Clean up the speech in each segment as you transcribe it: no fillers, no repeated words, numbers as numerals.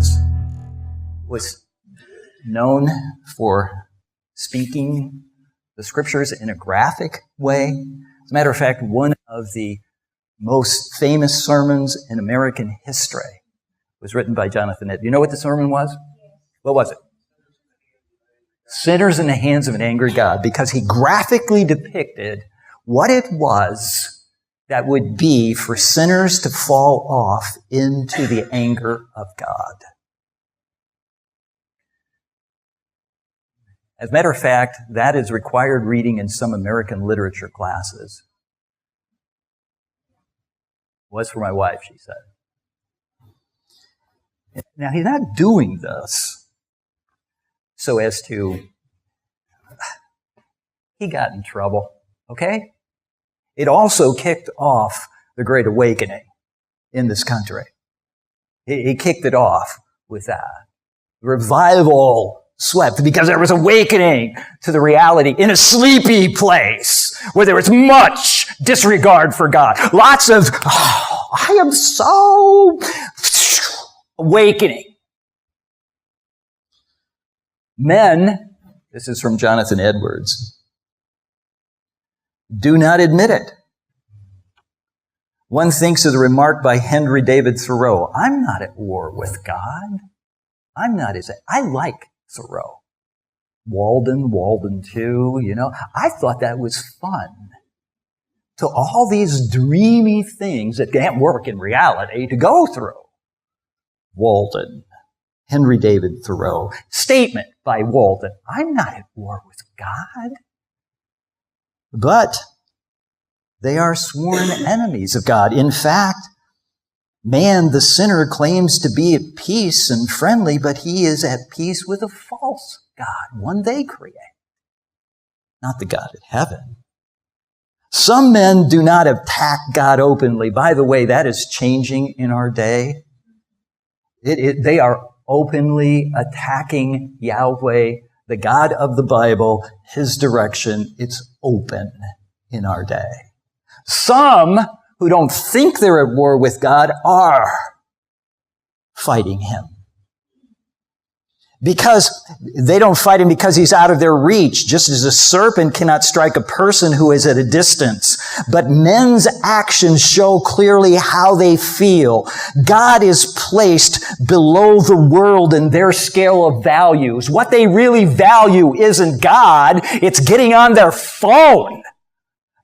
Edwards was known for speaking the scriptures in a graphic way. As a matter of fact, one of the most famous sermons in American history was written by Jonathan Edwards. You know what the sermon was? What was it? Sinners in the hands of an angry God, because he graphically depicted what it was that would be for sinners to fall off into the anger of God. As a matter of fact, that is required reading in some American literature classes. Was for my wife, she said. Now, he's not doing this so as to... He got in trouble, okay? It also kicked off the Great Awakening in this country. He kicked it off with that. Revival swept because there was awakening to the reality in a sleepy place where there was much disregard for God. Lots of, I am so awakening. Men, this is from Jonathan Edwards, do not admit it. One thinks of the remark by Henry David Thoreau, I'm not at war with God. I'm not his... I like Thoreau. Walden too, I thought that was fun. To all these dreamy things that can't work in reality to go through. Walden, Henry David Thoreau, statement by Walden, I'm not at war with God. But they are sworn enemies of God. In fact, man, the sinner, claims to be at peace and friendly, but he is at peace with a false God, one they create, not the God of heaven. Some men do not attack God openly. By the way, that is changing in our day. They are openly attacking Yahweh, the God of the Bible, his direction. It's open in our day. Some who don't think they're at war with God are fighting him. Because they don't fight him because he's out of their reach, just as a serpent cannot strike a person who is at a distance. But men's actions show clearly how they feel. God is placed below the world in their scale of values. What they really value isn't God, it's getting on their phone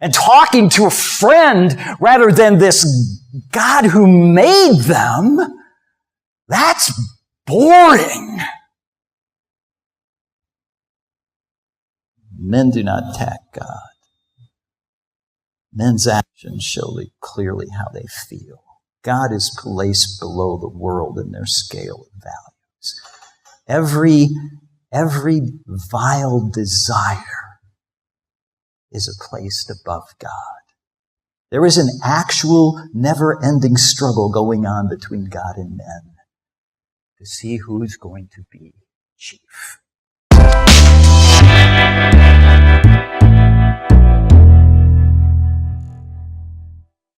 and talking to a friend rather than this God who made them. That's boring. Men do not attack God. Men's actions show clearly how they feel. God is placed below the world in their scale of values. Every vile desire is placed above God. There is an actual, never-ending struggle going on between God and men to see who's going to be chief.